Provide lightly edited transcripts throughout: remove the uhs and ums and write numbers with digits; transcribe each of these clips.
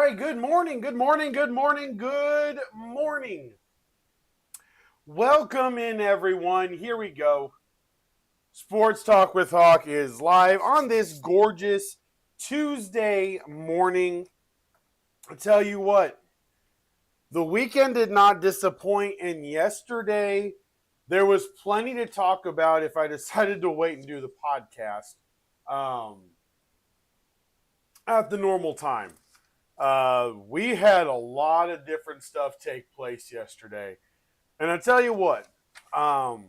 right, good morning, good morning, good morning, good morning. Welcome in, everyone. Here we go. Sports Talk with Hawk is live on this gorgeous Tuesday morning. I tell you what, the weekend did not disappoint, and yesterday there was plenty to talk about if I decided to wait and do the podcast at the normal time. We had a lot of different stuff take place yesterday. And I tell you what, um,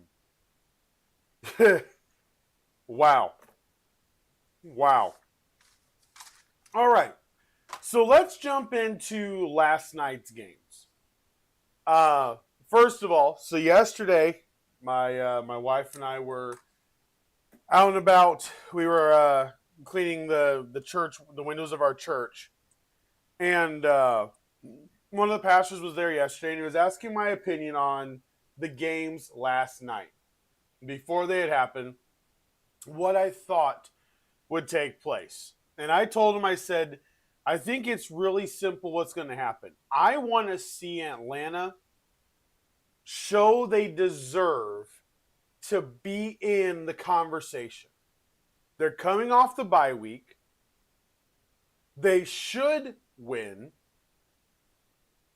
wow. Wow. All right. So let's jump into last night's games. Uh, First of all, so yesterday, my wife and I were out and about. We were cleaning the church, the windows of our church, and one of the pastors was there yesterday, and he was asking my opinion on the games last night before they had happened, what I thought would take place. And I told him, I said, I think it's really simple what's going to happen. I want to see Atlanta show they deserve to be in the conversation. They're coming off the bye week. They should win,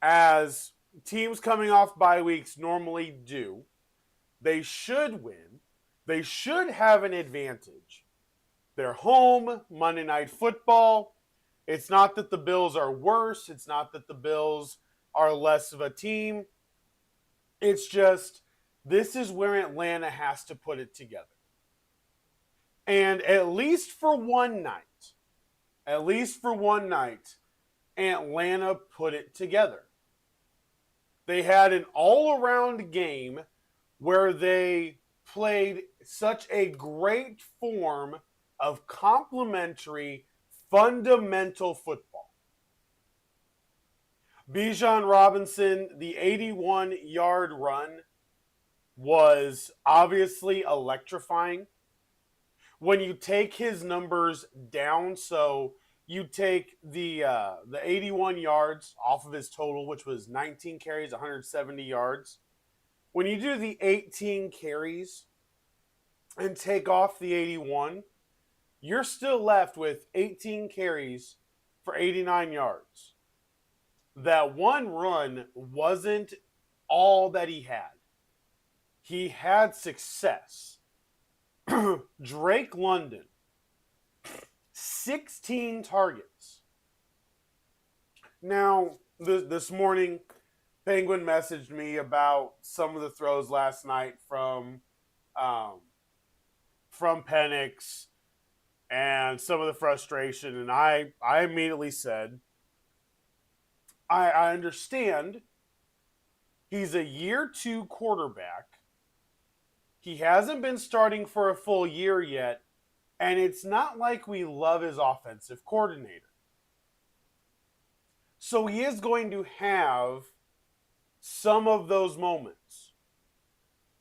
as teams coming off bye weeks normally do. They should win. They should have an advantage. They're home, Monday Night Football. It's not that the Bills are worse. It's not that the Bills are less of a team. It's just this is where Atlanta has to put it together. And at least for one night, Atlanta put it together. They had an all-around game where they played such a great form of complementary, fundamental football. Bijan Robinson, the 81-yard run was obviously electrifying. When you take his numbers down, so you take the 81 yards off of his total, which was 19 carries, 170 yards. When you do the 18 carries and take off the 81, you're still left with 18 carries for 89 yards. That one run wasn't all that he had. He had success. Drake London, 16 targets. Now, this morning, Penguin messaged me about some of the throws last night from Penix and some of the frustration, and I immediately said, I understand he's a year 2 quarterback. He hasn't been starting for a full year yet, and it's not like we love his offensive coordinator. So he is going to have some of those moments.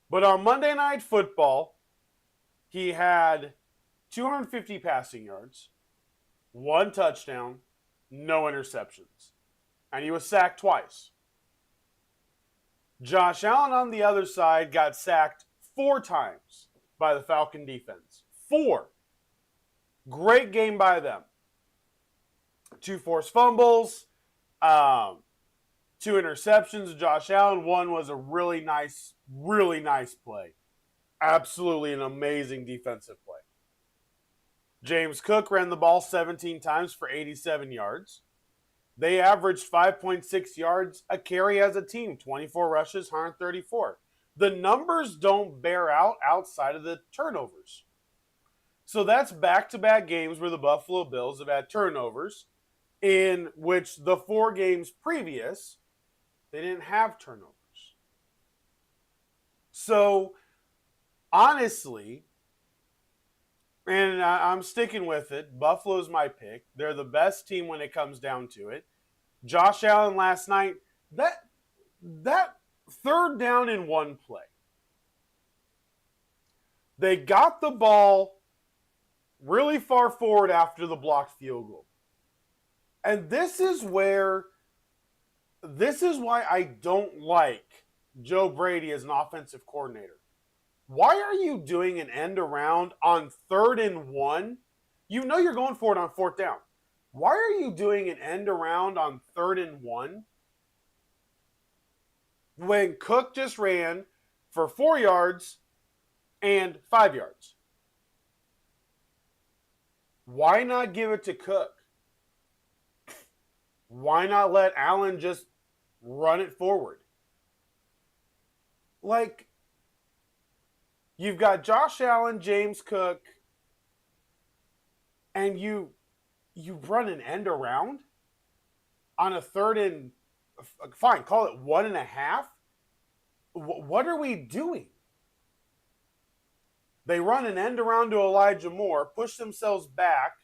But on Monday Night Football, he had 250 passing yards, 1 touchdown, no interceptions. And he was sacked twice. Josh Allen on the other side got sacked 4 times by the Falcon defense. 4. Great game by them. 2 forced fumbles, 2 interceptions of Josh Allen. 1 was a really nice play. Absolutely an amazing defensive play. James Cook ran the ball 17 times for 87 yards. They averaged 5.6 yards a carry as a team, 24 rushes, 134. The numbers don't bear out outside of the turnovers. So that's back-to-back games where the Buffalo Bills have had turnovers, in which the 4 games previous, they didn't have turnovers. So, honestly, and I'm sticking with it, Buffalo's my pick. They're the best team when it comes down to it. Josh Allen last night, that 3rd down in 1 play. They got the ball really far forward after the blocked field goal. And this is why I don't like Joe Brady as an offensive coordinator. Why are you doing an end around on 3rd and 1? You know you're going for it on 4th down. Why are you doing an end around on 3rd and 1 when Cook just ran for 4 yards and 5 yards? Why not give it to Cook? Why not let Allen just run it forward? Like, you've got Josh Allen, James Cook, and you run an end around on a 3rd and fine, call it 1.5. What are we doing? They run an end around to Elijah Moore, push themselves back.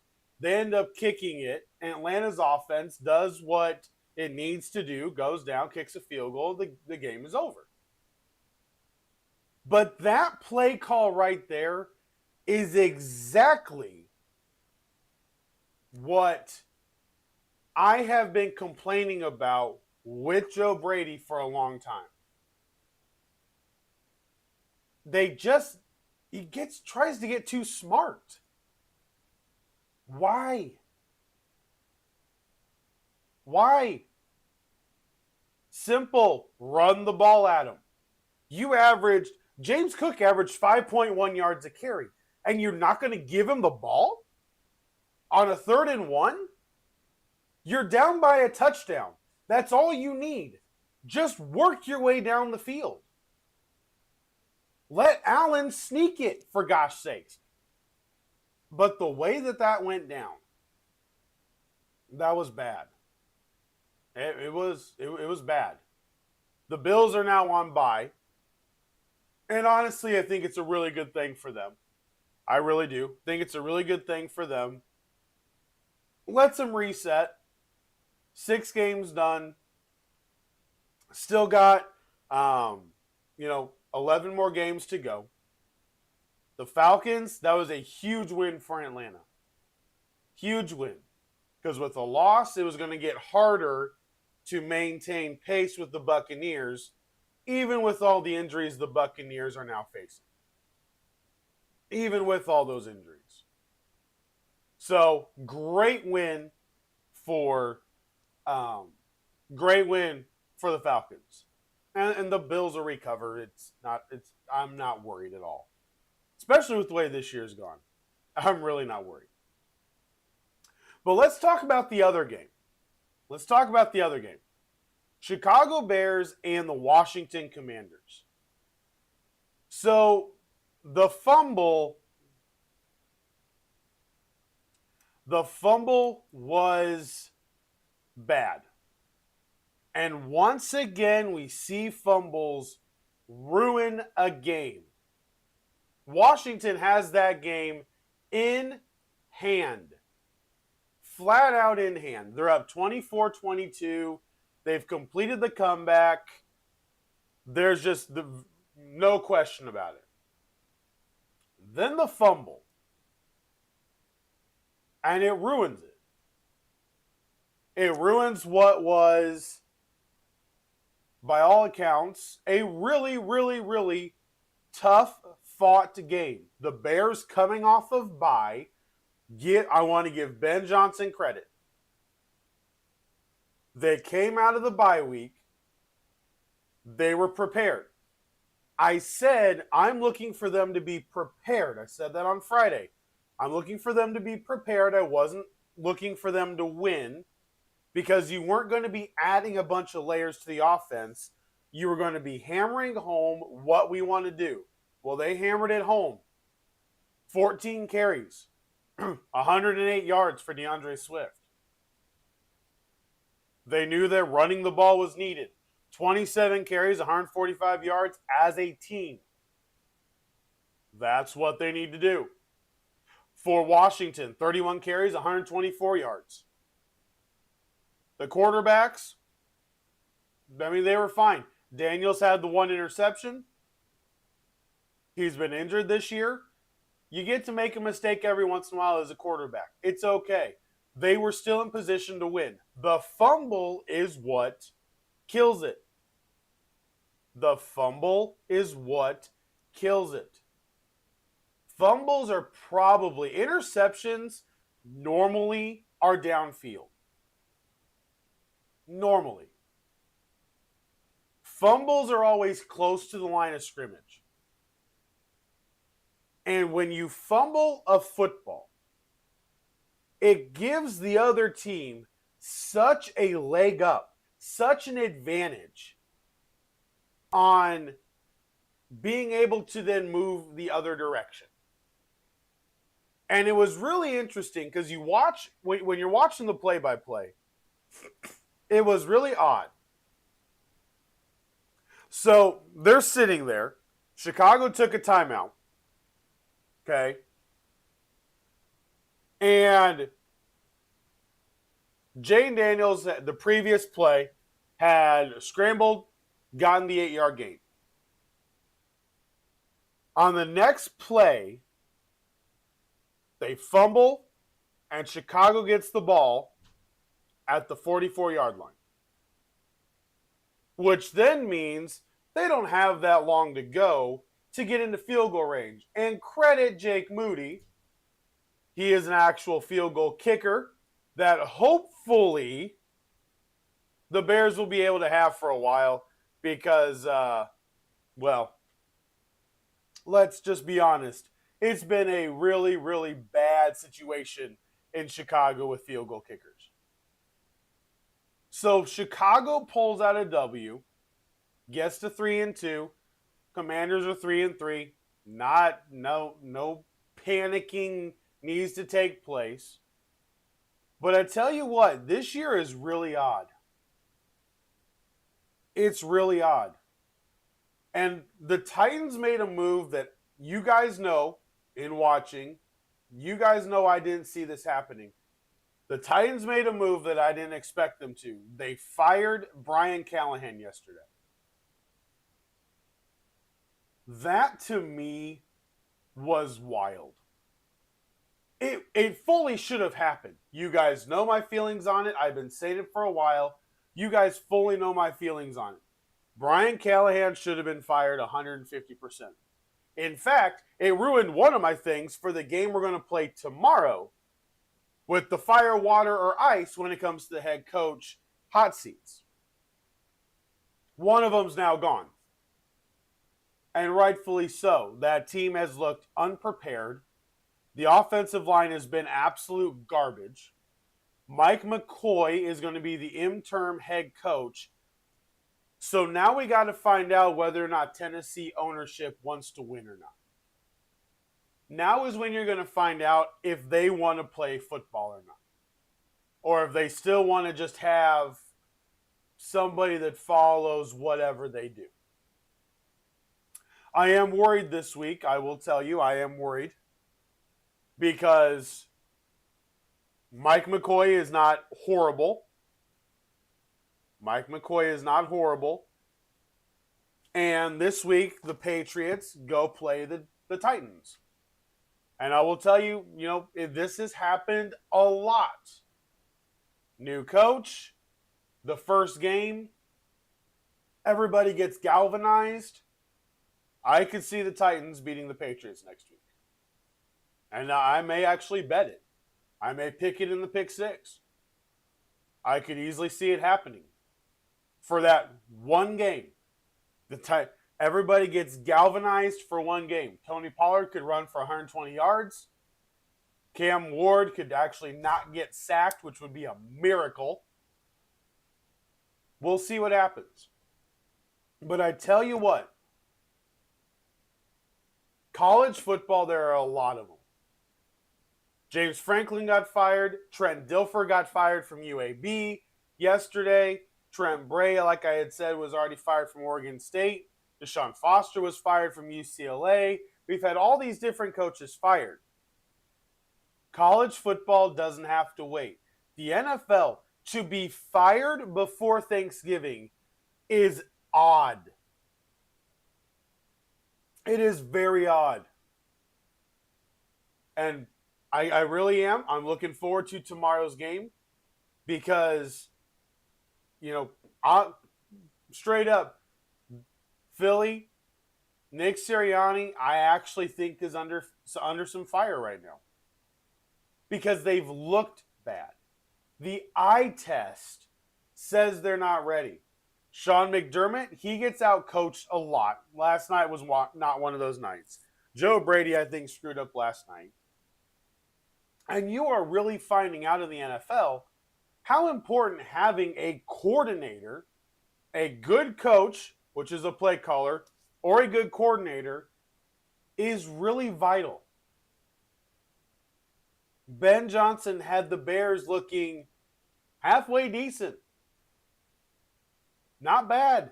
They end up kicking it, and Atlanta's offense does what it needs to do, goes down, kicks a field goal, the game is over. But that play call right there is exactly what I have been complaining about with Joe Brady for a long time. He tries to get too smart. Why? Simple, run the ball at him. James Cook averaged 5.1 yards a carry, and you're not going to give him the ball on a 3rd and 1? You're down by a touchdown. That's all you need. Just work your way down the field. Let Allen sneak it, for gosh sakes. But the way that went down, that was bad. It was bad. The Bills are now on bye. And honestly, I think it's a really good thing for them. I really do. Think it's a really good thing for them. Lets them reset. 6 games done. Still got, 11 more games to go. The Falcons, that was a huge win for Atlanta. Huge win. Because with a loss, it was going to get harder to maintain pace with the Buccaneers, even with all the injuries the Buccaneers are now facing. Even with all those injuries. So, great win for the Falcons. And the Bills will recover. I'm not worried at all. Especially with the way this year's gone. I'm really not worried. But let's talk about the other game. Chicago Bears and the Washington Commanders. So, the fumble was bad. And once again, we see fumbles ruin a game. Washington has that game in hand. Flat out in hand. They're up 24-22. They've completed the comeback. There's just no question about it. Then the fumble. And it ruins it. It ruins what was, by all accounts, a really, really, really tough fought game. The Bears coming off of bye. I want to give Ben Johnson credit. They came out of the bye week. They were prepared. I said I'm looking for them to be prepared. I said that on Friday. I'm looking for them to be prepared. I wasn't looking for them to win because you weren't going to be adding a bunch of layers to the offense. You were going to be hammering home what we want to do. Well, they hammered it home. 14 carries, 108 yards for DeAndre Swift. They knew that running the ball was needed. 27 carries, 145 yards as a team. That's what they need to do. For Washington, 31 carries, 124 yards. The quarterbacks, they were fine. Daniels had the 1 interception. He's been injured this year. You get to make a mistake every once in a while as a quarterback. It's okay. they were still in position to win. The fumble is what kills it. The fumble is what kills it. Fumbles are probably, interceptions normally are downfield. Normally. Fumbles are always close to the line of scrimmage. And when you fumble a football, it gives the other team such a leg up, such an advantage on being able to then move the other direction. And it was really interesting because you watch, when you're watching the play-by-play, it was really odd. So they're sitting there. Chicago took a timeout. Okay. And Jane Daniels, the previous play, had scrambled, gotten the 8-yard gain. On the next play, they fumble, and Chicago gets the ball at the 44-yard line. Which then means they don't have that long to go to get into field goal range. And credit Jake Moody. He is an actual field goal kicker that hopefully the Bears will be able to have for a while because, well, let's just be honest. It's been a really, really bad situation in Chicago with field goal kickers. So Chicago pulls out a W, gets to 3-2. Commanders are 3-3. No panicking needs to take place. But I tell you what, this year is really odd. It's really odd. And the Titans made a move that you guys know in watching. You guys know I didn't see this happening. The Titans made a move that I didn't expect them to. They fired Brian Callahan yesterday. That to me was wild. It fully should have happened. You guys know my feelings on it. I've been saying it for a while. You guys fully know my feelings on it. Brian Callahan should have been fired 150%. In fact, it ruined one of my things for the game we're going to play tomorrow with the fire, water, or ice when it comes to the head coach hot seats. One of them's now gone. And rightfully so. That team has looked unprepared. The offensive line has been absolute garbage. Mike McCoy is going to be the interim head coach. So now we got to find out whether or not Tennessee ownership wants to win or not. Now is when you're going to find out if they want to play football or not. Or if they still want to just have somebody that follows whatever they do. I am worried this week. I will tell you, I am worried. Because Mike McCoy is not horrible. Mike McCoy is not horrible. And this week, the Patriots go play the Titans. And I will tell you, this has happened a lot. New coach, the first game, everybody gets galvanized. I could see the Titans beating the Patriots next week. And I may actually bet it. I may pick it in the pick six. I could easily see it happening. For that one game. Everybody gets galvanized for one game. Tony Pollard could run for 120 yards. Cam Ward could actually not get sacked, which would be a miracle. We'll see what happens. But I tell you what, college football, there are a lot of them. James Franklin got fired. Trent Dilfer got fired from UAB yesterday. Trent Bray, like I had said, was already fired from Oregon State. Deshaun Foster was fired from UCLA. We've had all these different coaches fired. College football doesn't have to wait. The NFL, to be fired before Thanksgiving is odd. It is very odd. And I really am. I'm looking forward to tomorrow's game because, you know, straight up, Philly, Nick Sirianni, I actually think is under some fire right now because they've looked bad. The eye test says they're not ready. Sean McDermott, he gets out coached a lot. Last night was not one of those nights. Joe Brady, I think, screwed up last night. And you are really finding out in the NFL how important having a coordinator, a good coach, which is a play caller, or a good coordinator is really vital. Ben Johnson had the Bears looking halfway decent. Not bad.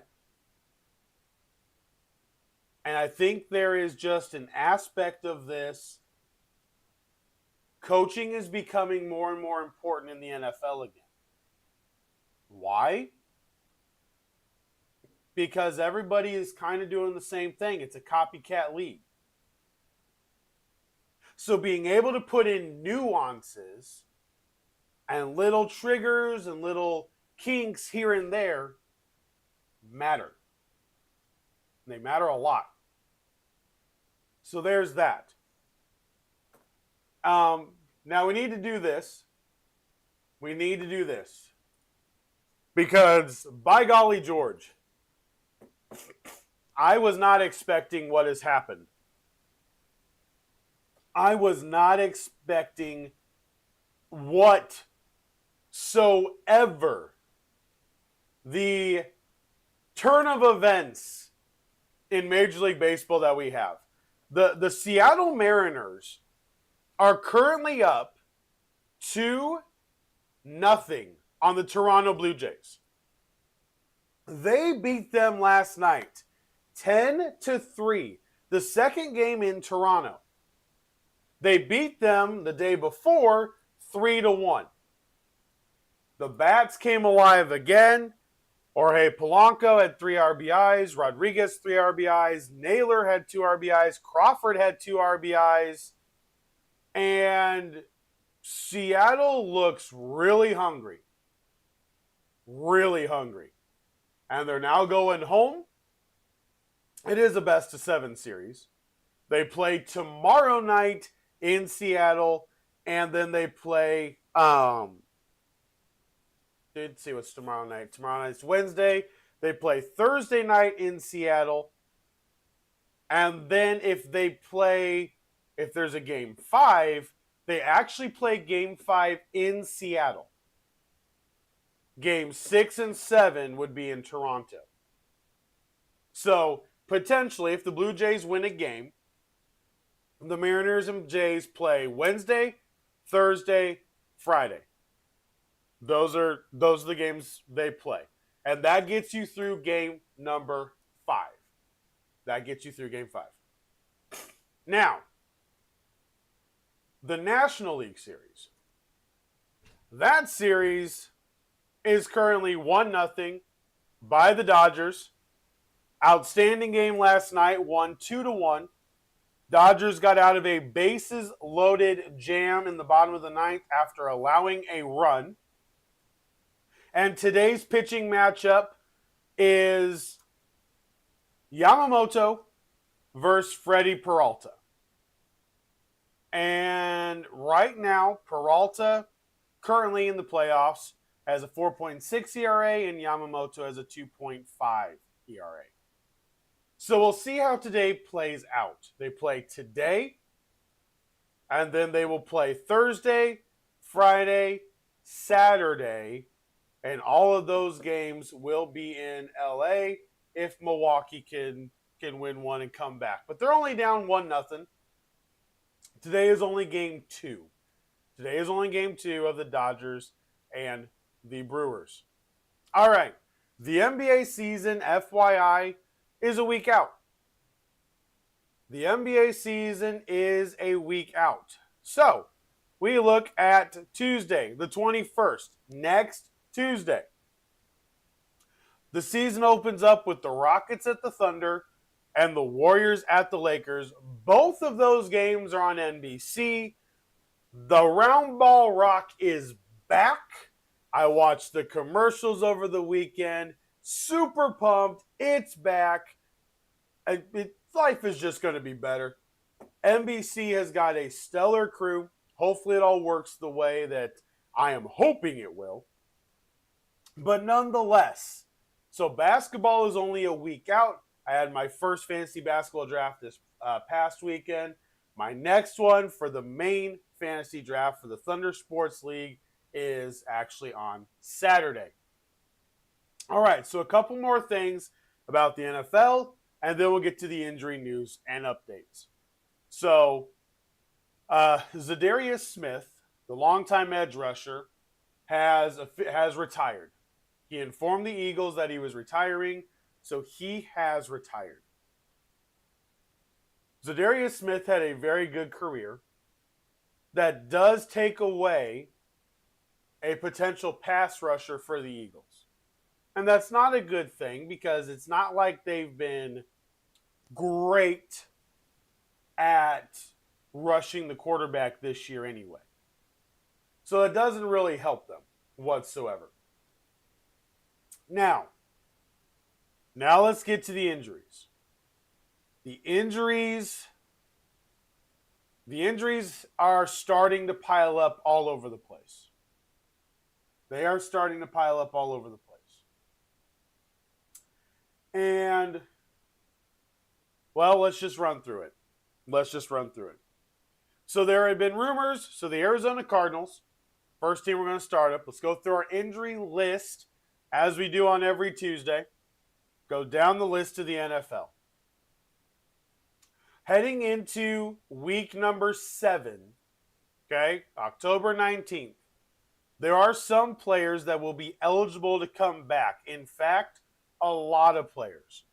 And I think there is just an aspect of this. Coaching is becoming more and more important in the NFL again. Why? Because everybody is kind of doing the same thing. It's a copycat league. So being able to put in nuances and little triggers and little kinks here and there matter. They matter a lot. So there's that. Now we need to do this. We need to do this. Because, by golly, George, I was not expecting what has happened. I was not expecting whatsoever the turn of events in Major League Baseball that we have. The Seattle Mariners are currently up 2-0 on the Toronto Blue Jays. They beat them last night 10-3, the second game in Toronto. They beat them the day before 3-1. The bats came alive again. Jorge Polanco had 3 RBIs. Rodriguez 3 RBIs. Naylor had 2 RBIs. Crawford had 2 RBIs. And Seattle looks really hungry. Really hungry. And they're now going home. It is a best-of-7 series. They play tomorrow night in Seattle, and then they play, let's see what's tomorrow night. Tomorrow night's Wednesday. They play Thursday night in Seattle. And then if there's a game 5, they actually play game 5 in Seattle. Game 6 and 7 would be in Toronto. So, potentially, if the Blue Jays win a game, the Mariners and Jays play Wednesday, Thursday, Friday. Those are the games they play. And that gets you through game number 5. That gets you through game 5. Now, the National League Series. That series is currently 1-0 by the Dodgers. Outstanding game last night, won 2-1. Dodgers got out of a bases-loaded jam in the bottom of the 9th after allowing a run. And today's pitching matchup is Yamamoto versus Freddie Peralta. And right now, Peralta, currently in the playoffs, has a 4.6 ERA and Yamamoto has a 2.5 ERA. So we'll see how today plays out. They play today, and then they will play Thursday, Friday, Saturday, and all of those games will be in LA if Milwaukee can win one and come back. But they're only down 1-0. Today is only game 2. Today is only game 2 of the Dodgers and the Brewers. All right. The NBA season, FYI, is a week out. The NBA season is a week out. So, we look at Tuesday, the 21st, next Tuesday. The season opens up with the Rockets at the Thunder and the Warriors at the Lakers. Both of those games are on NBC. The round ball rock is back. I watched the commercials over the weekend. Super pumped. It's back. Life is just going to be better. NBC has got a stellar crew. Hopefully, it all works the way that I am hoping it will. But nonetheless, so basketball is only a week out. I had my first fantasy basketball draft this past weekend. My next one for the main fantasy draft for the Thunder Sports League is actually on Saturday. All right, so a couple more things about the NFL, and then we'll get to the injury news and updates. So, Zadarius Smith, the longtime edge rusher, has retired. He informed the Eagles that he was retiring, so he has retired. Zadarius Smith had a very good career. That does take away a potential pass rusher for the Eagles. And that's not a good thing because it's not like they've been great at rushing the quarterback this year anyway. So it doesn't really help them whatsoever. Now let's get to the injuries. The injuries are starting to pile up all over the place. They are starting to pile up all over the place. And, well, let's just run through it. So there had been rumors. So the Arizona Cardinals, first team we're going to start up. Let's go through our injury list as we do on every Tuesday. Go down the list to the NFL. Heading into week number 7, okay, October 19th, there are some players that will be eligible to come back. In fact, a lot of players.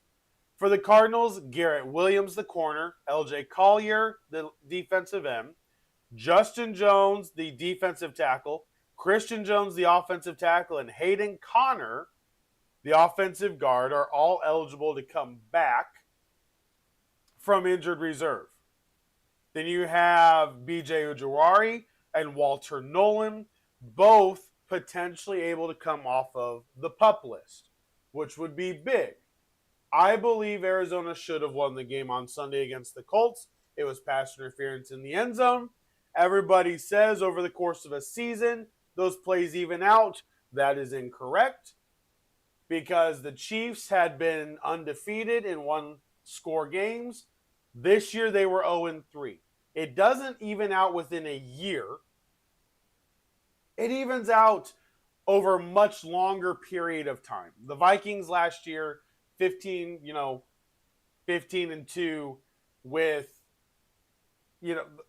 For the Cardinals, Garrett Williams, the corner, LJ Collier, the defensive end, Justin Jones, the defensive tackle, Christian Jones, the offensive tackle, and Hayden Connor, the offensive guard, are all eligible to come back from injured reserve. Then you have B.J. Ojulari and Walter Nolan, both potentially able to come off of the PUP list, which would be big. I believe Arizona should have won the game on Sunday against the Colts. It was pass interference in the end zone. Everybody says over the course of a season, those plays even out. That is incorrect because the Chiefs had been undefeated in one-score games. This year they were 0-3. It doesn't even out within a year. It evens out over a much longer period of time. The Vikings last year, 15-2 with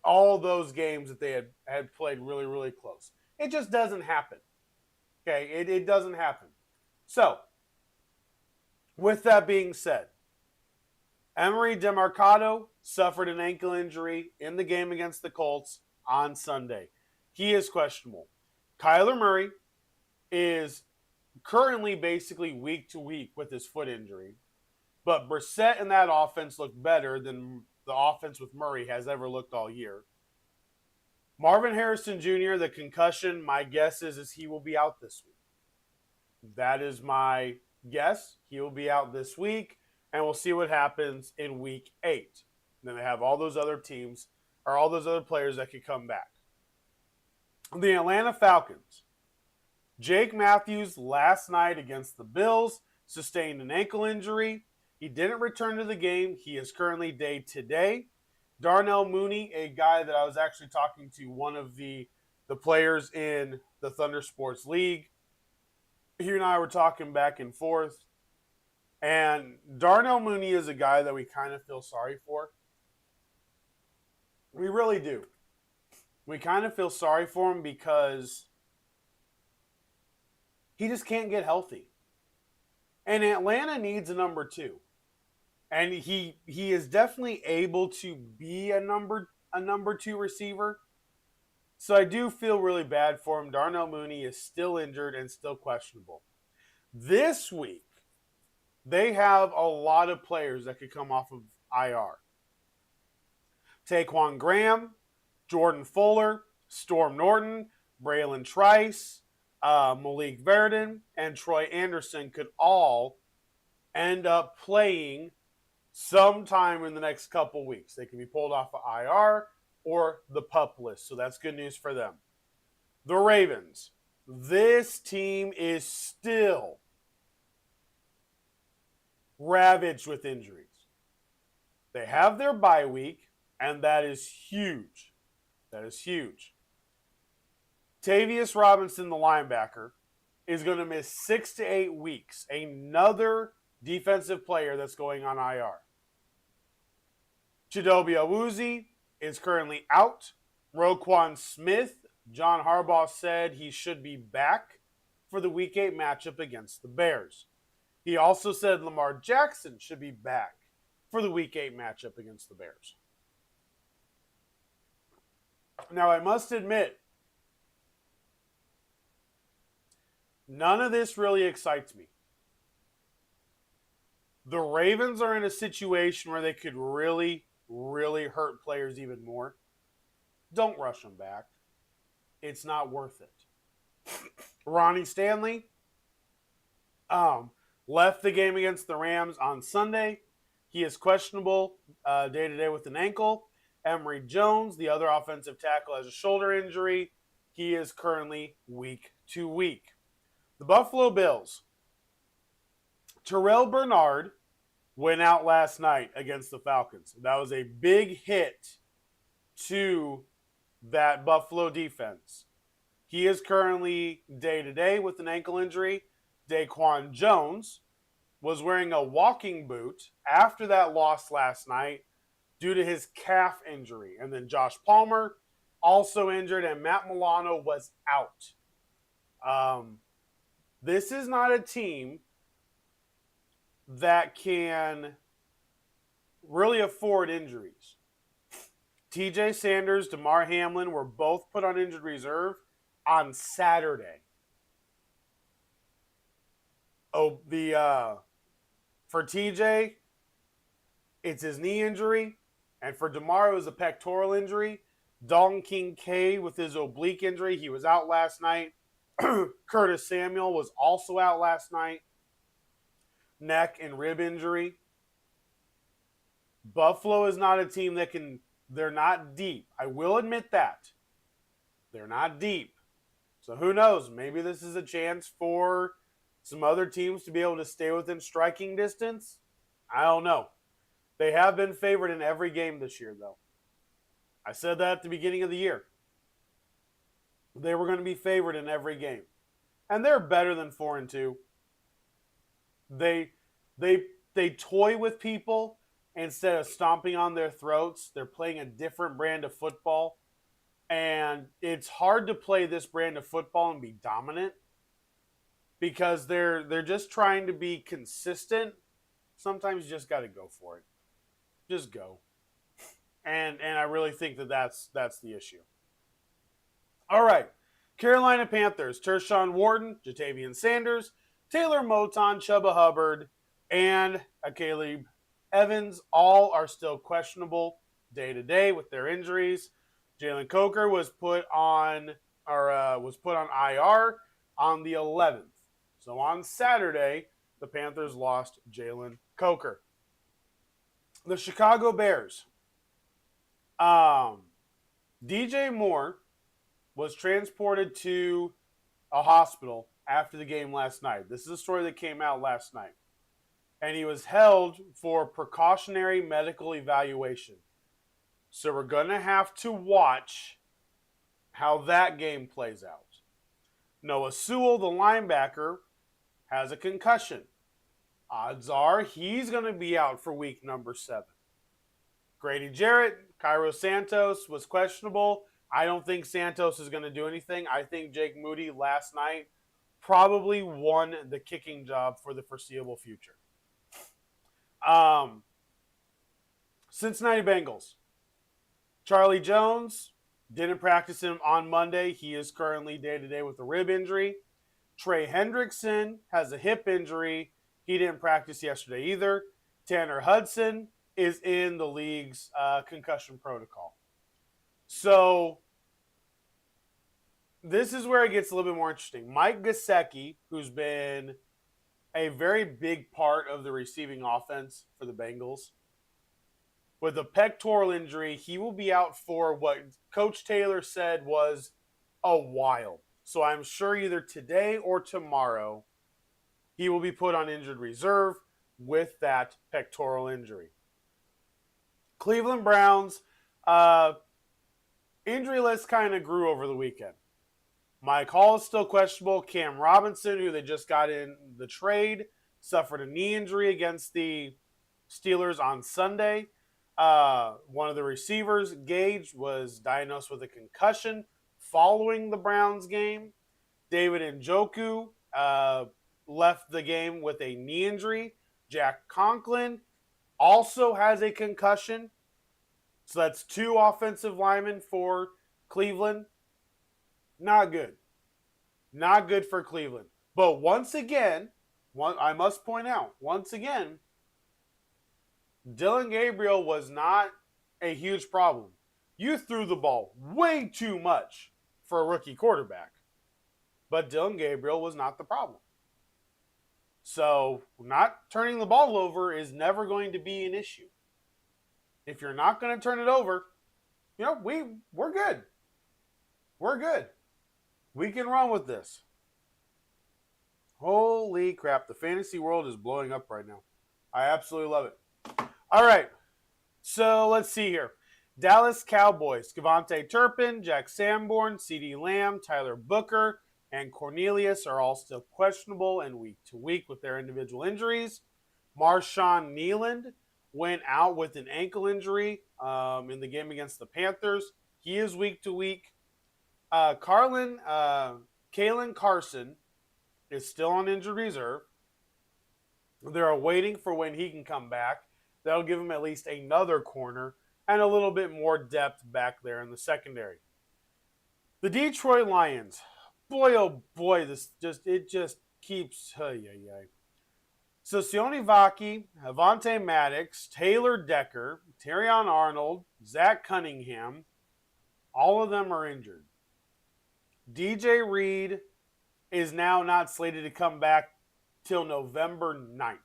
all those games that they had played really, really close. It just doesn't happen. Okay, it doesn't happen. So, with that being said, Emery Demercado suffered an ankle injury in the game against the Colts on Sunday. He is questionable. Kyler Murray is currently basically week to week with his foot injury. But Brissett and that offense look better than the offense with Murray has ever looked all year. Marvin Harrison Jr., the concussion, my guess is he will be out this week. That is my guess. He will be out this week, and we'll see what happens in week 8. And then they have all those other teams, or all those other players that could come back. The Atlanta Falcons. Jake Matthews last night against the Bills sustained an ankle injury. He didn't return to the game. He is currently day-to-day. Darnell Mooney, a guy that I was actually talking to, one of the players in the Thunder Sports League. He and I were talking back and forth. And Darnell Mooney is a guy that we kind of feel sorry for. We really do. We kind of feel sorry for him because he just can't get healthy. And Atlanta needs a number 2. And he is definitely able to be a number 2 receiver. So I do feel really bad for him. Darnell Mooney is still injured and still questionable. This week, they have a lot of players that could come off of IR. Taquan Graham, Jordan Fuller, Storm Norton, Braylon Trice, Malik Verdon, and Troy Anderson could all end up playing sometime in the next couple weeks. They can be pulled off of IR or the PUP list, so that's good news for them. The Ravens. This team is still ravaged with injuries. They have their bye week, and that is huge. That is huge. Tavius Robinson, the linebacker, is going to miss 6 to 8 weeks. Another defensive player that's going on IR. Chidobe Awuzie is currently out. Roquan Smith, John Harbaugh said he should be back for the Week 8 matchup against the Bears. He also said Lamar Jackson should be back for the Week 8 matchup against the Bears. Now, I must admit, none of this really excites me. The Ravens are in a situation where they could really, really hurt players even more. Don't rush them back. It's not worth it. Ronnie Stanley left the game against the Rams on Sunday. He is questionable day-to-day with an ankle. Emory Jones, the other offensive tackle, has a shoulder injury. He is currently week to week. The Buffalo Bills. Terrell Bernard went out last night against the Falcons. That was a big hit to that Buffalo defense. He is currently day-to-day with an ankle injury. Daquan Jones was wearing a walking boot after that loss last night due to his calf injury. And then Josh Palmer also injured, and Matt Milano was out. This is not a team that can really afford injuries. TJ Sanders, DeMar Hamlin were both put on injured reserve on Saturday. For TJ, it's his knee injury, and for DeMar, it was a pectoral injury. Dalton Kincaid with his oblique injury, he was out last night. Curtis Samuel was also out last night. Neck and rib injury. Buffalo is not a team that can, they're not deep. I will admit that. They're not deep. So who knows? Maybe this is a chance for some other teams to be able to stay within striking distance. I don't know. They have been favored in every game this year, though. I said that at the beginning of the year. They were going to be favored in every game. And they're better than 4-2. They toy with people instead of stomping on their throats. They're playing a different brand of football. And it's hard to play this brand of football and be dominant because they're just trying to be consistent. Sometimes you just got to go for it. Just go. And I really think that's the issue. All right. Carolina Panthers, Tershawn Wharton, Jatavian Sanders, Taylor Moton, Chuba Hubbard, and Caleb Evans all are still questionable day-to-day with their injuries. Jalen Coker was put on IR on the 11th. So on Saturday, the Panthers lost Jalen Coker. The Chicago Bears. DJ Moore was transported to a hospital after the game last night. This is a story that came out last night. And he was held for precautionary medical evaluation. So we're going to have to watch how that game plays out. Noah Sewell, the linebacker, has a concussion. Odds are he's going to be out for week number 7. Grady Jarrett, Cairo Santos was questionable. I don't think Santos is going to do anything. I think Jake Moody last night probably won the kicking job for the foreseeable future. Cincinnati Bengals. Charlie Jones didn't practice him on Monday. He is currently day-to-day with a rib injury. Trey Hendrickson has a hip injury. He didn't practice yesterday either. Tanner Hudson is in the league's concussion protocol. So this is where it gets a little bit more interesting. Mike Gesicki, who's been a very big part of the receiving offense for the Bengals, with a pectoral injury, he will be out for what Coach Taylor said was a while. So I'm sure either today or tomorrow he will be put on injured reserve with that pectoral injury. Cleveland Browns injury list kind of grew over the weekend. Mike Hall is still questionable. Cam Robinson, who they just got in the trade, suffered a knee injury against the Steelers on Sunday. One of the receivers, Gage, was diagnosed with a concussion following the Browns game. David Njoku left the game with a knee injury. Jack Conklin also has a concussion. So that's 2 offensive linemen for Cleveland. Not good. Not good for Cleveland. But once again, I must point out, once again, Dillon Gabriel was not a huge problem. You threw the ball way too much for a rookie quarterback. But Dillon Gabriel was not the problem. So not turning the ball over is never going to be an issue. If you're not going to turn it over, we're good. We're good. We can run with this. Holy crap. The fantasy world is blowing up right now. I absolutely love it. All right. So let's see here. Dallas Cowboys. KaVontae Turpin, Jack Sanborn, CeeDee Lamb, Tyler Booker, and Cornelius are all still questionable and week to week with their individual injuries. Marshawn Kneeland went out with an ankle injury in the game against the Panthers. He is week to week. Kalen Carson is still on injured reserve. They're waiting for when he can come back. That'll give him at least another corner and a little bit more depth back there in the secondary. The Detroit Lions. Boy, oh boy, it just keeps. So Sione Vaki, Avonte Maddox, Taylor Decker, Terrion Arnold, Zach Cunningham, all of them are injured. DJ Reed is now not slated to come back till November 9th.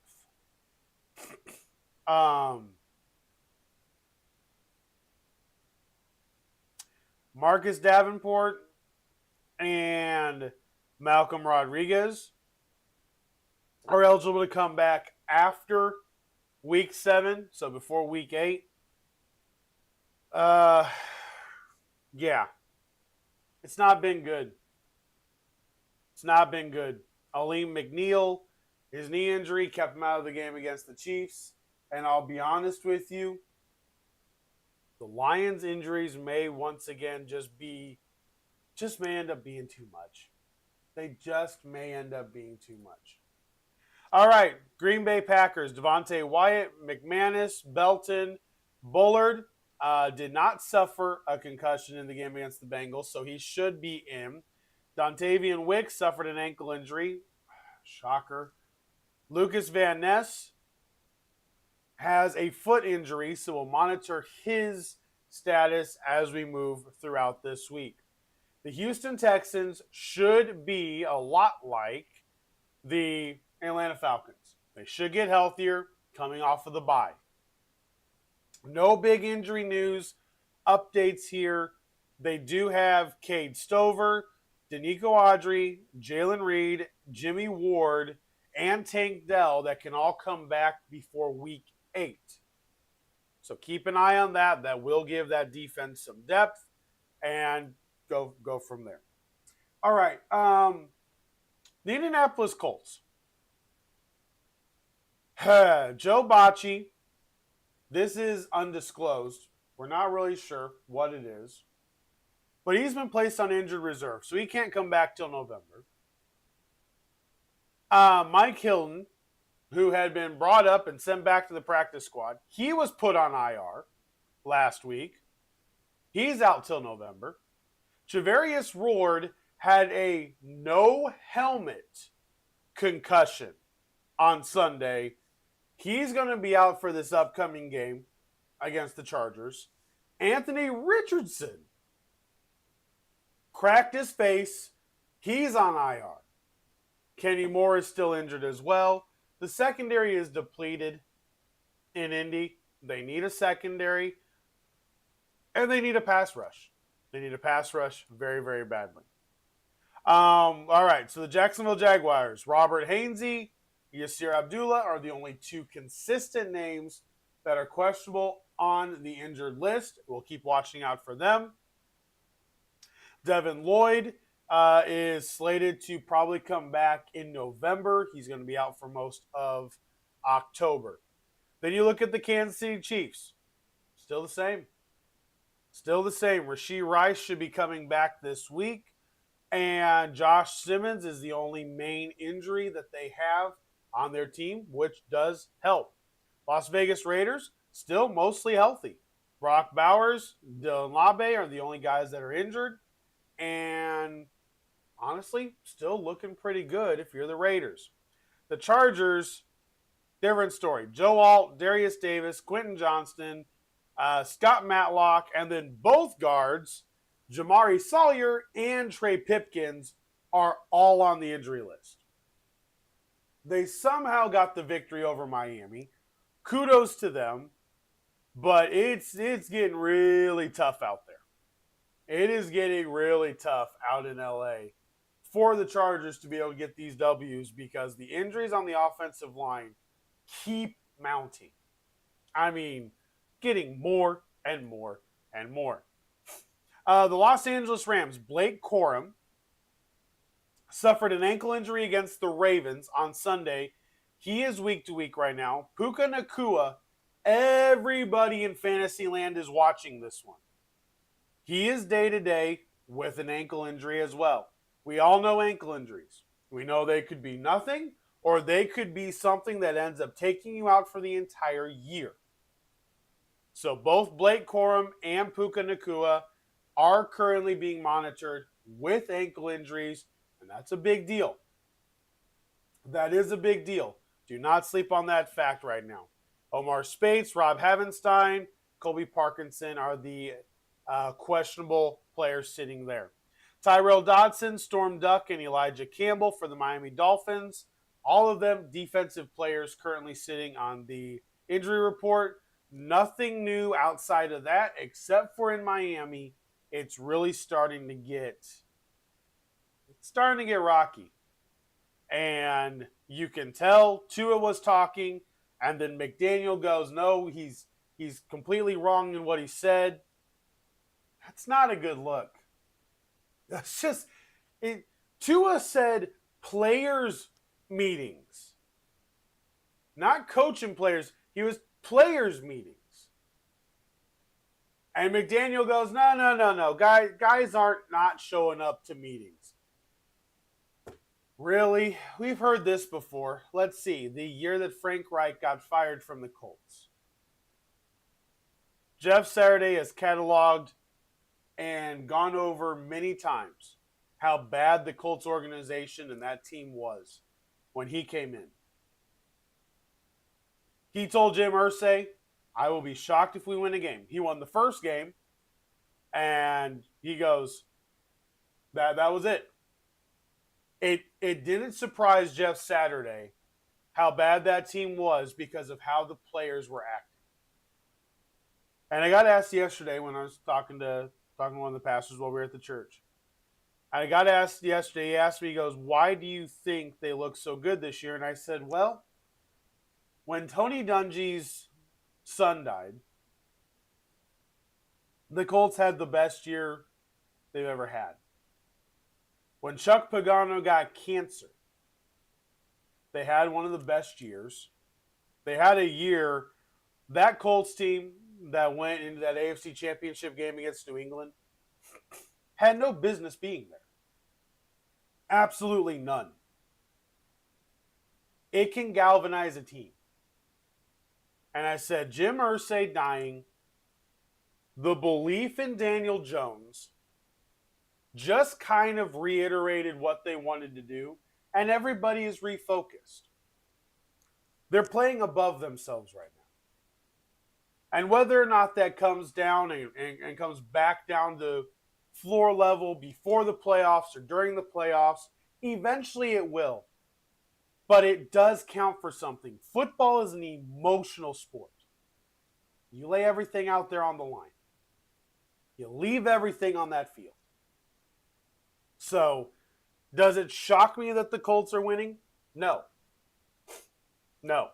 Marcus Davenport and Malcolm Rodriguez are eligible to come back after week 7, so before week 8. Yeah. It's not been good. It's not been good. Aleem McNeil, his knee injury kept him out of the game against the Chiefs. And I'll be honest with you, the Lions' injuries may once again just may end up being too much. They just may end up being too much. All right, Green Bay Packers, Devontae Wyatt, McManus, Belton, Bullard did not suffer a concussion in the game against the Bengals, so he should be in. Dontavian Wicks suffered an ankle injury. Shocker. Lucas Van Ness has a foot injury, so we'll monitor his status as we move throughout this week. The Houston Texans should be a lot like the Atlanta Falcons. They should get healthier coming off of the bye. No big injury news updates here. They do have Cade Stover, Danico Audrey, Jalen Reed, Jimmy Ward, and Tank Dell that can all come back before week 8. So keep an eye on that. That will give that defense some depth and go from there. All right. The Indianapolis Colts. Joe Bocci. This is undisclosed. We're not really sure what it is. But he's been placed on injured reserve, so he can't come back till November. Mike Hilton, who had been brought up and sent back to the practice squad, he was put on IR last week. He's out till November. Javarius Ward had a no-helmet concussion on Sunday. He's going to be out for this upcoming game against the Chargers. Anthony Richardson, cracked his face. He's on IR. Kenny Moore is still injured as well. The secondary is depleted in Indy. They need a secondary, and they need a pass rush. They need a pass rush very, very badly. All right, so the Jacksonville Jaguars, Robert Hainsey, Yasir Abdullah are the only two consistent names that are questionable on the injured list. We'll keep watching out for them. Devin Lloyd is slated to probably come back in November. He's going to be out for most of October. Then you look at the Kansas City Chiefs. Still the same. Still the same. Rashee Rice should be coming back this week. And Josh Simmons is the only main injury that they have on their team, which does help. Las Vegas Raiders, still mostly healthy. Brock Bowers, Dylan Labe are the only guys that are injured. And honestly, still looking pretty good if you're the Raiders. The Chargers, different story. Joe Alt, Darius Davis, Quentin Johnston, Scott Matlock, and then both guards, Jamari Sawyer and Trey Pipkins, are all on the injury list. They somehow got the victory over Miami. Kudos to them, but it's getting really tough out there. It is getting really tough out in LA for the Chargers to be able to get these W's because the injuries on the offensive line keep mounting. I mean, getting more and more and more. The Los Angeles Rams, Blake Corum, suffered an ankle injury against the Ravens on Sunday. He is week to week right now. Puka Nacua, everybody in Fantasyland is watching this one. He is day to day with an ankle injury as well. We all know ankle injuries. We know they could be nothing or they could be something that ends up taking you out for the entire year. So both Blake Corum and Puka Nacua are currently being monitored with ankle injuries, and that's a big deal. That is a big deal. Do not sleep on that fact right now. Omar Speights, Rob Havenstein, Colby Parkinson are the questionable players sitting there. Tyrell Dodson, Storm Duck, and Elijah Campbell for the Miami Dolphins. All of them defensive players currently sitting on the injury report. Nothing new outside of that, except for in Miami, it's really starting to get rocky. And you can tell Tua was talking, and then McDaniel goes, no, he's completely wrong in what he said. That's not a good look. That's just it. Tua said players meetings, not coaching players. He was players meetings. And McDaniel goes, no. Guys aren't not showing up to meetings. Really? We've heard this before. Let's see. The year that Frank Reich got fired from the Colts. Jeff Saturday has cataloged and gone over many times how bad the Colts organization and that team was when he came in. He told Jim Irsay, I will be shocked if we win a game. He won the first game, and he goes, that was it. It didn't surprise Jeff Saturday how bad that team was because of how the players were acting. And I got asked yesterday when I was talking to one of the pastors while we were at the church. I got asked yesterday, he asked me, he goes, why do you think they look so good this year? And I said, well, when Tony Dungy's son died, the Colts had the best year they've ever had. When Chuck Pagano got cancer, they had one of the best years. They had a year, that Colts team that went into that AFC Championship game against New England had no business being there. Absolutely none. It can galvanize a team. And I said, Jim Irsay dying, the belief in Daniel Jones just kind of reiterated what they wanted to do, and everybody is refocused. They're playing above themselves right now. And whether or not that comes down and comes back down to floor level before the playoffs or during the playoffs. Eventually it will. But it does count for something. Football is an emotional sport. You lay everything out there on the line. You leave everything on that field. So, does it shock me that the Colts are winning? No. No.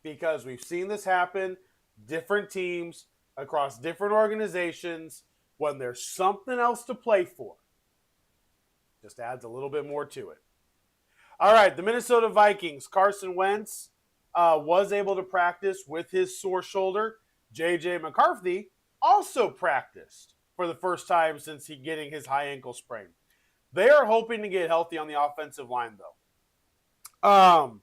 Because we've seen this happen, different teams, across different organizations, when there's something else to play for. Just adds a little bit more to it. All right, the Minnesota Vikings. Carson Wentz was able to practice with his sore shoulder. J.J. McCarthy also practiced for the first time since he getting his high ankle sprain. They are hoping to get healthy on the offensive line, though.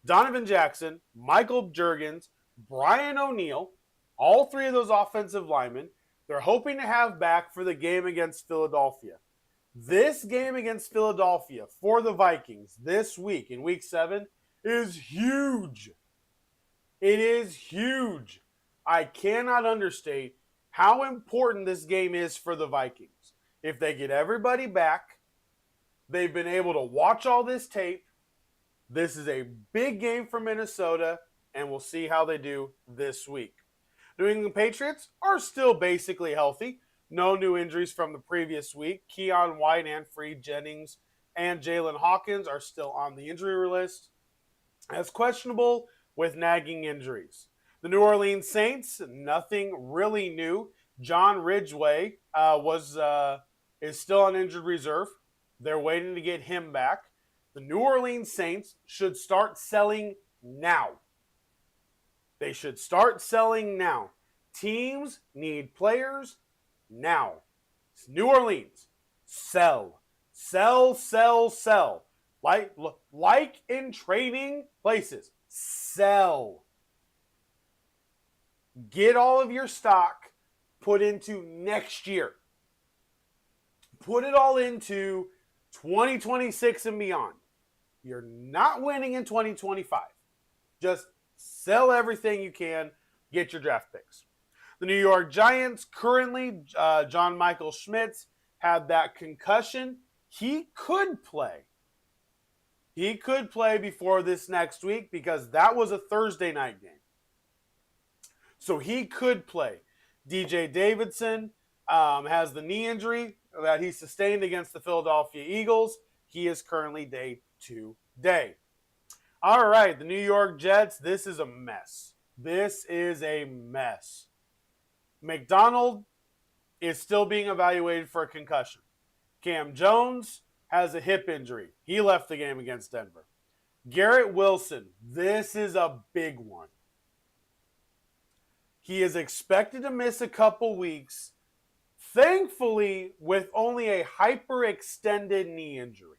Donovan Jackson, Michael Juergens, Brian O'Neill, all three of those offensive linemen, they're hoping to have back for the game against Philadelphia. This game against Philadelphia for the Vikings this week, in Week 7, is huge. It is huge. I cannot understate how important this game is for the Vikings. If they get everybody back, they've been able to watch all this tape. This is a big game for Minnesota, and we'll see how they do this week. New England Patriots are still basically healthy. No new injuries from the previous week. Keon White and Freed Jennings and Jalen Hawkins are still on the injury list as questionable with nagging injuries. The New Orleans Saints, nothing really new. John Ridgeway is still on injured reserve. They're waiting to get him back. The New Orleans Saints should start selling now. They should start selling now. Teams need players now. It's New Orleans. Sell. Sell, sell, sell. Like in trading places. Sell. Get all of your stock put into next year. Put it all into 2026 and beyond. You're not winning in 2025. Just sell everything you can. Get your draft picks. The New York Giants, currently, John Michael Schmitz had that concussion. He could play. He could play before this next week because that was a Thursday night game. So he could play. DJ Davidson has the knee injury that he sustained against the Philadelphia Eagles. He is currently day to day. All right, the New York Jets, this is a mess. This is a mess. McDonald is still being evaluated for a concussion. Cam Jones has a hip injury. He left the game against Denver. Garrett Wilson, this is a big one. He is expected to miss a couple weeks, thankfully with only a hyperextended knee injury.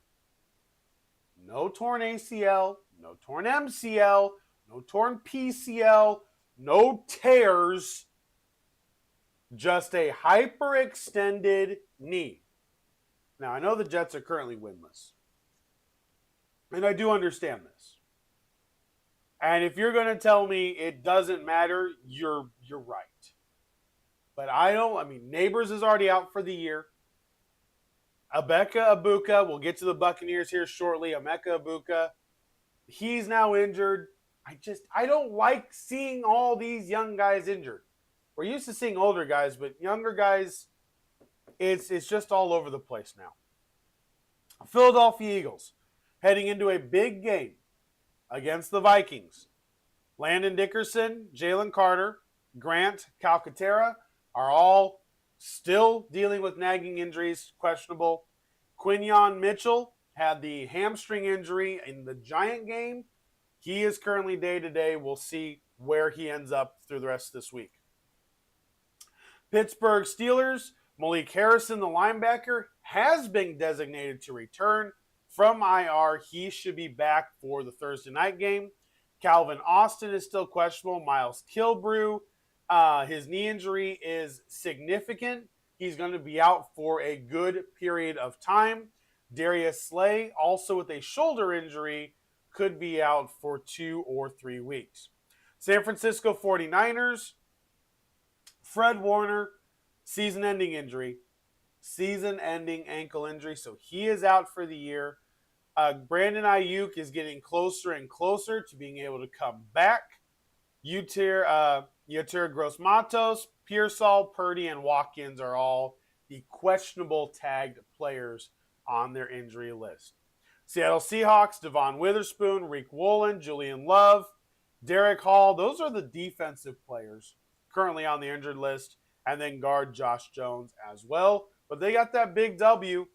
No torn ACL, no torn MCL, no torn PCL, no tears. Just a hyperextended knee. Now, I know the Jets are currently winless. And I do understand this. And if you're going to tell me it doesn't matter, you're right. But Neighbors is already out for the year. Emeka Egbuka, we'll get to the Buccaneers here shortly. Emeka Egbuka, he's now injured. I don't like seeing all these young guys injured. We're used to seeing older guys, but younger guys, it's just all over the place now. Philadelphia Eagles heading into a big game against the Vikings. Landon Dickerson, Jalen Carter, Grant Calcaterra are all still dealing with nagging injuries, questionable. Quinyon Mitchell had the hamstring injury in the Giant game. He is currently day-to-day. We'll see where he ends up through the rest of this week. Pittsburgh Steelers, Malik Harrison, the linebacker, has been designated to return from IR. He should be back for the Thursday night game. Calvin Austin is still questionable. Miles Kilbrew, his knee injury is significant. He's going to be out for a good period of time. Darius Slay, also with a shoulder injury, could be out for 2 or 3 weeks. San Francisco 49ers, Fred Warner, season-ending injury. season-ending ankle injury, so he is out for the year. Brandon Ayuk is getting closer and closer to being able to come back. Yetur Gross-Matos, Pearsall, Purdy, and Watkins are all the questionable tagged players on their injury list. Seattle Seahawks, Devon Witherspoon, Reek Woolen, Julian Love, Derek Hall. Those are the defensive players currently on the injured list. And then guard Josh Jones as well. But they got that big W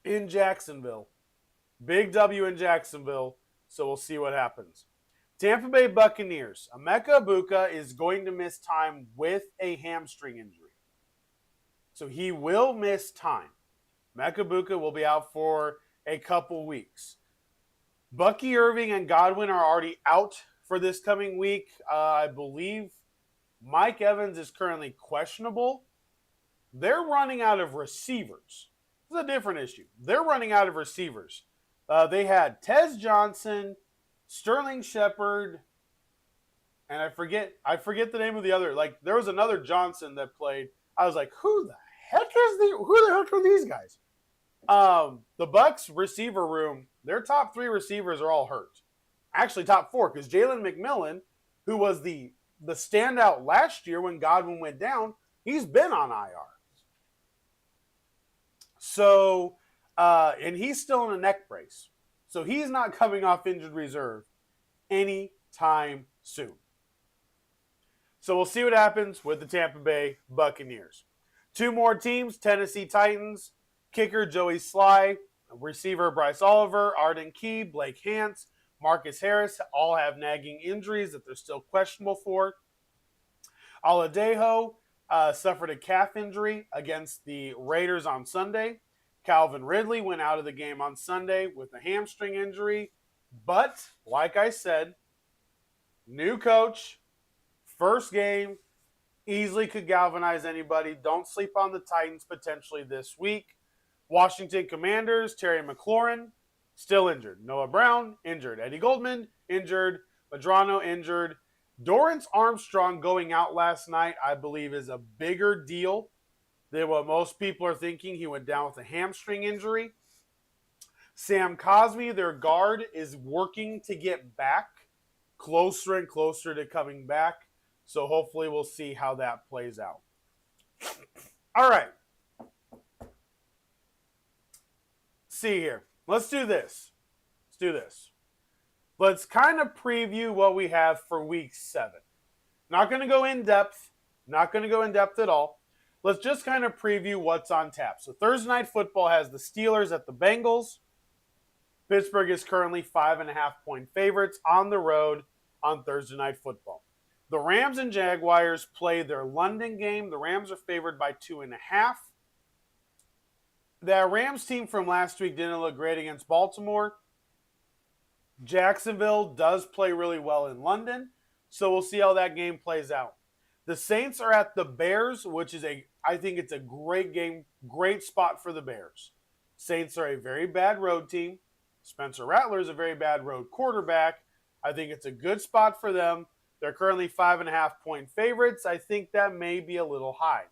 in Jacksonville. Big W in Jacksonville. So we'll see what happens. Tampa Bay Buccaneers. Emeka Egbuka is going to miss time with a hamstring injury. So he will miss time. Emeka Egbuka will be out for a couple weeks. Bucky Irving and Godwin are already out for this coming week. I believe Mike Evans is currently questionable. They're running out of receivers. This is a different issue. They're running out of receivers. They had Tez Johnson, Sterling Shepard, and I forget the name of the other. Like, there was another Johnson that played. I was like, who the heck are these guys? The Bucs receiver room, their top 3 receivers are all hurt. Actually, top 4, because Jalen McMillan, who was the standout last year when Godwin went down, he's been on IR. So, and he's still in a neck brace. So he's not coming off injured reserve anytime soon. So we'll see what happens with the Tampa Bay Buccaneers. 2 more teams, Tennessee Titans, kicker Joey Sly, receiver Bryce Oliver, Arden Key, Blake Hance, Marcus Harris, all have nagging injuries that they're still questionable for. Aladejo suffered a calf injury against the Raiders on Sunday. Calvin Ridley went out of the game on Sunday with a hamstring injury. But, like I said, new coach, first game, easily could galvanize anybody. Don't sleep on the Titans potentially this week. Washington Commanders, Terry McLaurin, still injured. Noah Brown, injured. Eddie Goldman, injured. Madrano, injured. Dorrance Armstrong going out last night, I believe, is a bigger deal than what most people are thinking. He went down with a hamstring injury. Sam Cosmi, their guard, is working to get back, closer and closer to coming back. So hopefully we'll see how that plays out. All right. See here. Let's do this. Let's kind of preview what we have for week 7. Not going to go in depth. At all. Let's just kind of preview what's on tap. So Thursday Night Football has the Steelers at the Bengals. Pittsburgh is currently 5.5-point favorites on the road on Thursday Night Football. The Rams and Jaguars play their London game. The Rams are favored by 2.5. That Rams team from last week didn't look great against Baltimore. Jacksonville does play really well in London, so we'll see how that game plays out. The Saints are at the Bears, which is I think it's a great game, great spot for the Bears. Saints are a very bad road team. Spencer Rattler is a very bad road quarterback. I think it's a good spot for them. They're currently 5.5-point favorites. I think that may be a little high.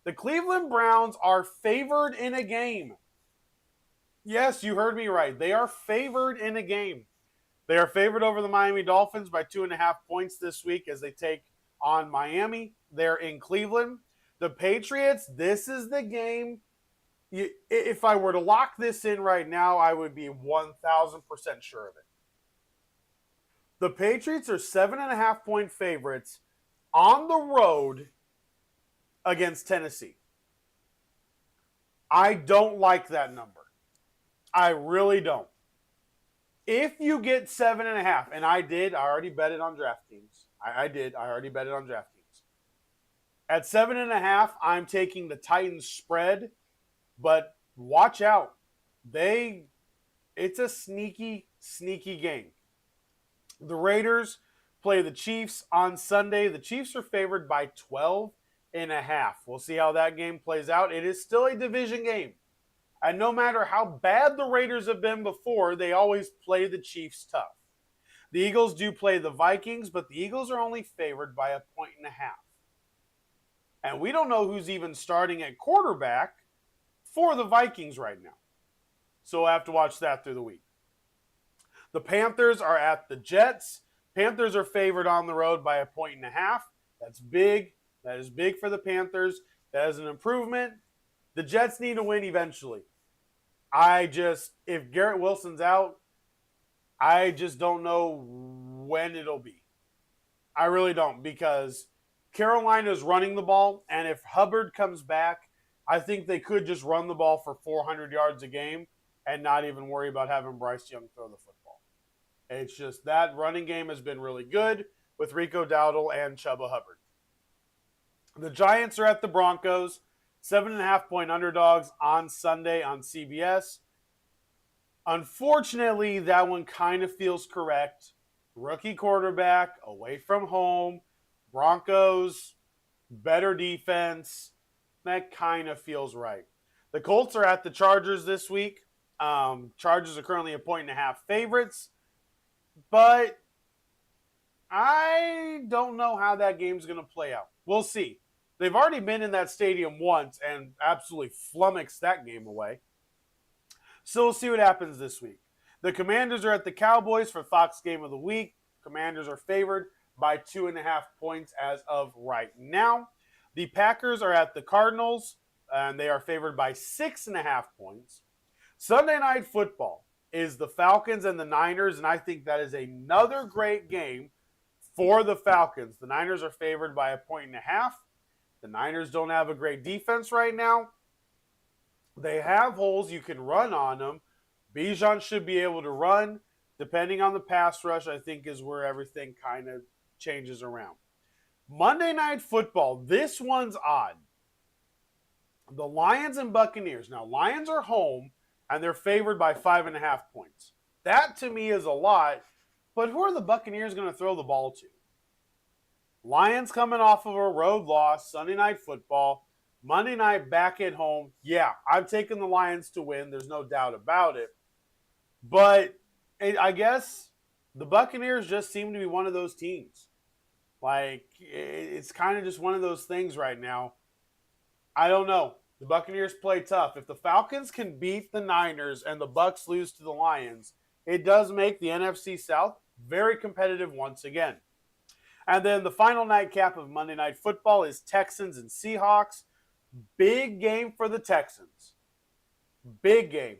The Cleveland Browns are favored in a game. Yes, you heard me right. They are favored in a game. They are favored over the Miami Dolphins by 2.5 points this week as they take on Miami. They're in Cleveland. The Patriots, this is the game. If I were to lock this in right now, I would be 1,000% sure of it. The Patriots are 7.5-point favorites on the road against Tennessee. I don't like that number. I really don't. If you get 7.5, and I already bet it on DraftKings. I already bet it on DraftKings. At 7.5, I'm taking the Titans spread, but watch out. It's a sneaky game. The Raiders play the Chiefs on Sunday. The Chiefs are favored by 12.5. We'll see how that game plays out. It is still a division game. And no matter how bad the Raiders have been before, they always play the Chiefs tough. The Eagles do play the Vikings, but the Eagles are only favored by 1.5 points. And we don't know who's even starting at quarterback for the Vikings right now. So we'll have to watch that through the week. The Panthers are at the Jets. Panthers are favored on the road by 1.5. That's big. That is big for the Panthers. That is an improvement. The Jets need to win eventually. If Garrett Wilson's out, I just don't know when it'll be. I really don't, because Carolina's running the ball, and if Hubbard comes back, I think they could just run the ball for 400 yards a game and not even worry about having Bryce Young throw the football. It's just that running game has been really good with Rico Dowdle and Chuba Hubbard. The Giants are at the Broncos, 7.5-point underdogs on Sunday on CBS. Unfortunately, that one kind of feels correct. Rookie quarterback, away from home, Broncos, better defense. That kind of feels right. The Colts are at the Chargers this week. Chargers are currently 1.5 favorites, but I don't know how that game's going to play out. We'll see. They've already been in that stadium once and absolutely flummoxed that game away. So we'll see what happens this week. The Commanders are at the Cowboys for Fox Game of the Week. Commanders are favored by 2.5 points as of right now. The Packers are at the Cardinals, and they are favored by 6.5 points. Sunday Night Football is the Falcons and the Niners, and I think that is another great game for the Falcons. The Niners are favored by 1.5. The Niners don't have a great defense right now. They have holes. You can run on them. Bijan should be able to run. Depending on the pass rush, I think is where everything kind of changes around. Monday Night Football. This one's odd. The Lions and Buccaneers. Now, Lions are home, and they're favored by 5.5 points. That, to me, is a lot. But who are the Buccaneers going to throw the ball to? Lions coming off of a road loss, Sunday Night Football. Monday night back at home. Yeah, I'm taking the Lions to win. There's no doubt about it. But I guess the Buccaneers just seem to be one of those teams. Like, it's kind of just one of those things right now. I don't know. The Buccaneers play tough. If the Falcons can beat the Niners and the Bucs lose to the Lions, it does make the NFC South very competitive once again. And then the final nightcap of Monday Night Football is Texans and Seahawks. Big game for the Texans. Big game.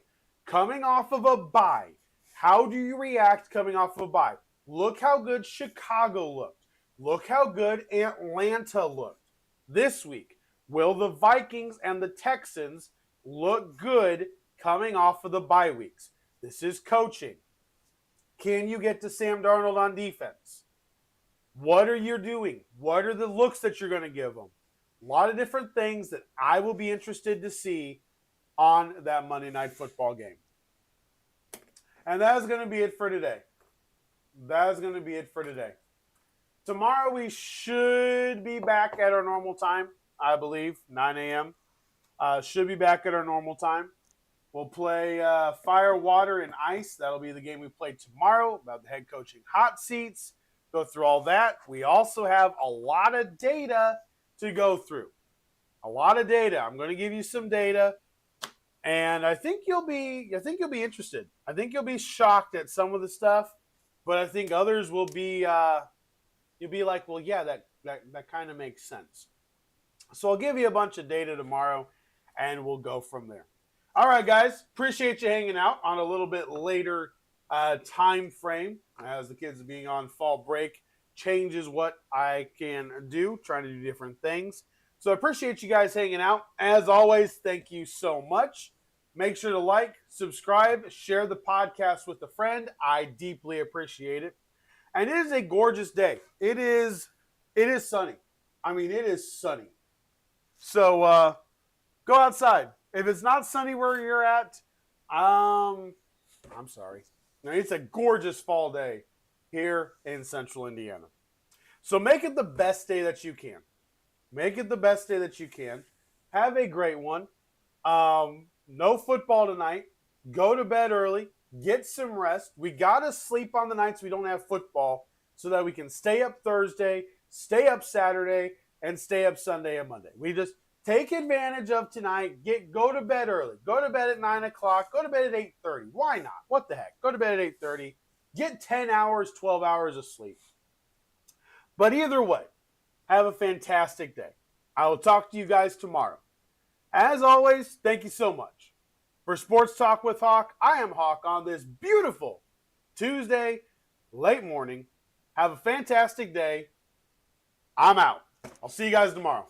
Coming off of a bye. How do you react coming off of a bye? Look how good Chicago looked. Look how good Atlanta looked this week. Will the Vikings and the Texans look good coming off of the bye weeks? This is coaching. Can you get to Sam Darnold on defense? What are you doing? What are the looks that you're going to give them? A lot of different things that I will be interested to see on that Monday Night Football game. And that is going to be it for today. That is going to be it for today. Tomorrow we should be back at our normal time, I believe, 9 a.m. Should be back at our normal time. We'll play Fire, Water, and Ice. That'll be the game we play tomorrow about the head coaching hot seats. Go through all that. We also have a lot of data to go through. A lot of data. I'm going to give you some data, and I think you'll be interested. I think you'll be shocked at some of the stuff, but I think others will be. You'll be like, well, yeah, that kind of makes sense. So I'll give you a bunch of data tomorrow, and we'll go from there. All right, guys. Appreciate you hanging out on a little bit later time frame, as the kids being on fall break changes what I can do, trying to do different things. So I appreciate you guys hanging out. As always, thank you so much. Make sure to like, subscribe, share the podcast with a friend. I deeply appreciate it. And it is a gorgeous day. It is sunny. I mean, it is sunny. So go outside. If it's not sunny where you're at, I'm sorry. Now, it's a gorgeous fall day here in central Indiana. So make it the best day that you can. Make it the best day that you can. Have a great one. No football tonight. Go to bed early. Get some rest. We got to sleep on the nights we don't have football so that we can stay up Thursday, stay up Saturday, and stay up Sunday and Monday. We just take advantage of tonight. Go to bed early. Go to bed at 9 o'clock. Go to bed at 8:30. Why not? What the heck? Go to bed at 8:30. Get 10 hours, 12 hours of sleep. But either way, have a fantastic day. I will talk to you guys tomorrow. As always, thank you so much. For Sports Talk with Hawk, I am Hawk on this beautiful Tuesday late morning. Have a fantastic day. I'm out. I'll see you guys tomorrow.